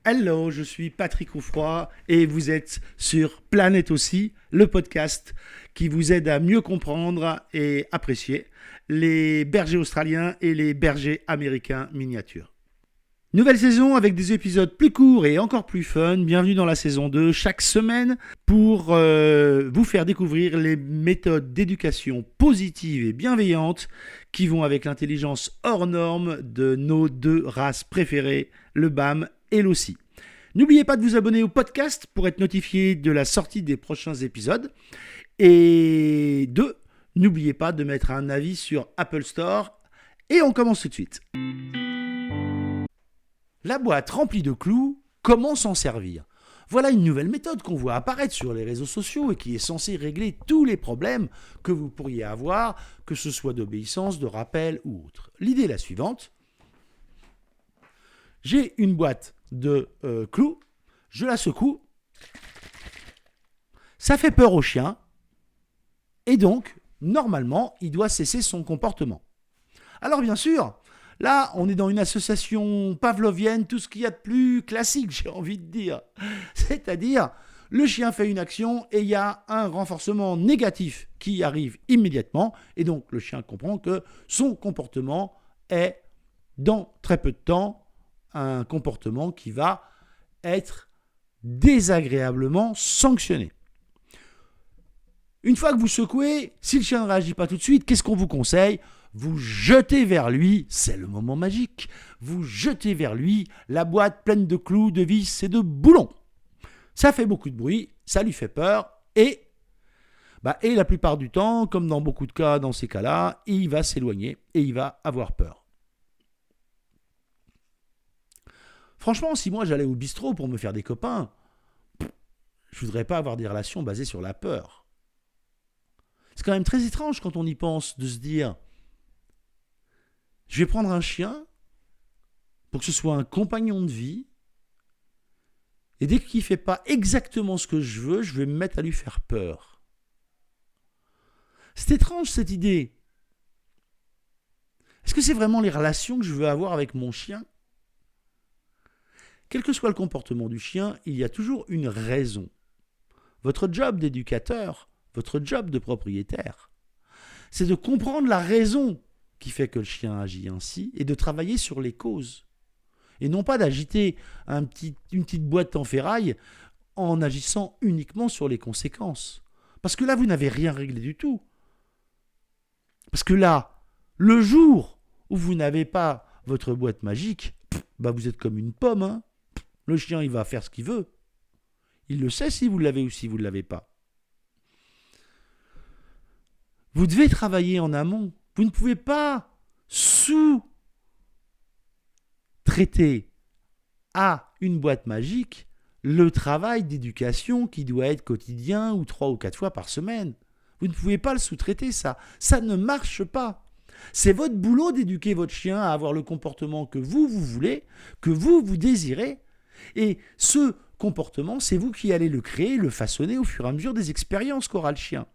Hello, je suis Patrick Roufroy et vous êtes sur Planète aussi, le podcast qui vous aide à mieux comprendre et apprécier les bergers australiens et les bergers américains miniatures. Nouvelle saison avec des épisodes plus courts et encore plus fun. Bienvenue dans la saison 2 chaque semaine pour vous faire découvrir les méthodes d'éducation positive et bienveillante qui vont avec l'intelligence hors norme de nos deux races préférées, le BAM et l'Aussie. N'oubliez pas de vous abonner au podcast pour être notifié de la sortie des prochains épisodes. Et n'oubliez pas de mettre un avis sur Apple Store. Et on commence tout de suite. La boîte remplie de clous, comment s'en servir ? Voilà une nouvelle méthode qu'on voit apparaître sur les réseaux sociaux et qui est censée régler tous les problèmes que vous pourriez avoir, que ce soit d'obéissance, de rappel ou autre. L'idée est la suivante. J'ai une boîte de clous, je la secoue, ça fait peur au chien, et donc, normalement, il doit cesser son comportement. Alors bien sûr, là, on est dans une association pavlovienne, tout ce qu'il y a de plus classique, j'ai envie de dire. C'est-à-dire, le chien fait une action et il y a un renforcement négatif qui arrive immédiatement, et donc le chien comprend que son comportement est, dans très peu de temps, un comportement qui va être désagréablement sanctionné. Une fois que vous secouez, si le chien ne réagit pas tout de suite, qu'est-ce qu'on vous conseille ? Vous jetez vers lui, c'est le moment magique, vous jetez vers lui la boîte pleine de clous, de vis et de boulons. Ça fait beaucoup de bruit, ça lui fait peur et la plupart du temps, comme dans beaucoup de cas dans ces cas-là, il va s'éloigner et il va avoir peur. Franchement, si moi j'allais au bistrot pour me faire des copains, je voudrais pas avoir des relations basées sur la peur. C'est quand même très étrange quand on y pense de se dire je vais prendre un chien pour que ce soit un compagnon de vie et dès qu'il ne fait pas exactement ce que je veux, je vais me mettre à lui faire peur. C'est étrange cette idée. Est-ce que c'est vraiment les relations que je veux avoir avec mon chien ? Quel que soit le comportement du chien, il y a toujours une raison. Votre job d'éducateur, votre job de propriétaire, c'est de comprendre la raison qui fait que le chien agit ainsi et de travailler sur les causes. Et non pas d'agiter une petite boîte en ferraille en agissant uniquement sur les conséquences. Parce que là, vous n'avez rien réglé du tout. Parce que là, le jour où vous n'avez pas votre boîte magique, vous êtes comme une pomme, hein. Le chien, il va faire ce qu'il veut. Il le sait si vous l'avez ou si vous ne l'avez pas. Vous devez travailler en amont. Vous ne pouvez pas sous-traiter à une boîte magique le travail d'éducation qui doit être quotidien ou 3 ou 4 fois par semaine. Vous ne pouvez pas le sous-traiter, ça. Ça ne marche pas. C'est votre boulot d'éduquer votre chien à avoir le comportement que vous voulez, que vous désirez. Et ce comportement, c'est vous qui allez le créer, le façonner au fur et à mesure des expériences qu'aura le chien.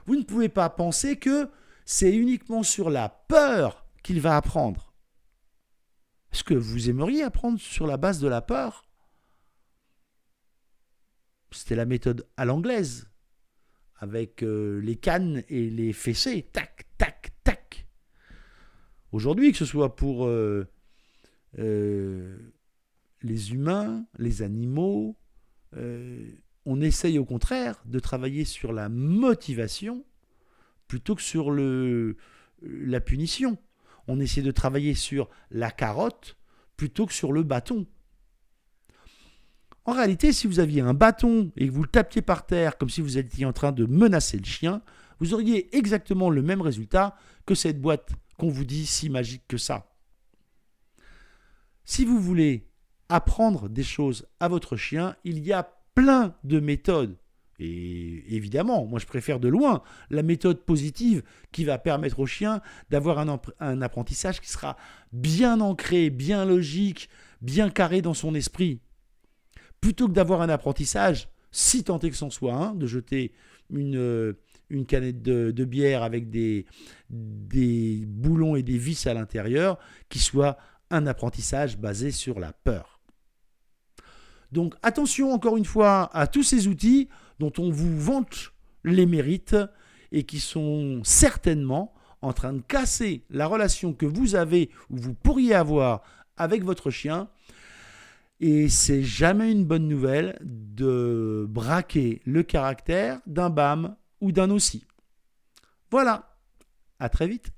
Vous ne pouvez pas penser que c'est uniquement sur la peur qu'il va apprendre. Est-ce que vous aimeriez apprendre sur la base de la peur ? C'était la méthode à l'anglaise, avec les cannes et les fessées, tac, tac, tac. Aujourd'hui, que ce soit pour les humains, les animaux, on essaye au contraire de travailler sur la motivation plutôt que sur la punition. On essaie de travailler sur la carotte plutôt que sur le bâton. En réalité, si vous aviez un bâton et que vous le tapiez par terre comme si vous étiez en train de menacer le chien, vous auriez exactement le même résultat que cette boîte qu'on vous dit si magique que ça. Si vous voulez apprendre des choses à votre chien, il y a plein de méthodes. Et évidemment, moi je préfère de loin la méthode positive qui va permettre au chien d'avoir un apprentissage qui sera bien ancré, bien logique, bien carré dans son esprit. Plutôt que d'avoir un apprentissage, si tant est que c'en soit un, de jeter une canette de bière avec des boulons et des vis à l'intérieur, qui soit un apprentissage basé sur la peur. Donc attention encore une fois à tous ces outils dont on vous vante les mérites et qui sont certainement en train de casser la relation que vous avez ou vous pourriez avoir avec votre chien. Et c'est jamais une bonne nouvelle de braquer le caractère d'un BAM ou d'un OSI. Voilà, à très vite.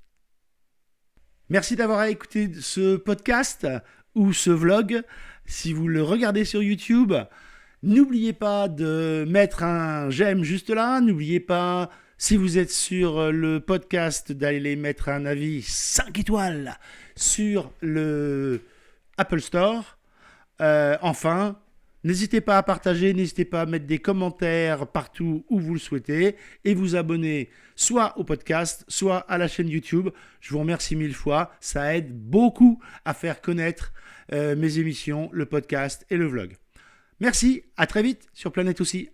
Merci d'avoir écouté ce podcast ou ce vlog. Si vous le regardez sur YouTube, n'oubliez pas de mettre un j'aime juste là. N'oubliez pas, si vous êtes sur le podcast, d'aller mettre un avis 5 étoiles sur le Apple Store. Enfin, n'hésitez pas à partager, n'hésitez pas à mettre des commentaires partout où vous le souhaitez et vous abonner soit au podcast, soit à la chaîne YouTube. Je vous remercie 1000 fois, ça aide beaucoup à faire connaître mes émissions, le podcast et le vlog. Merci, à très vite sur Planète aussi.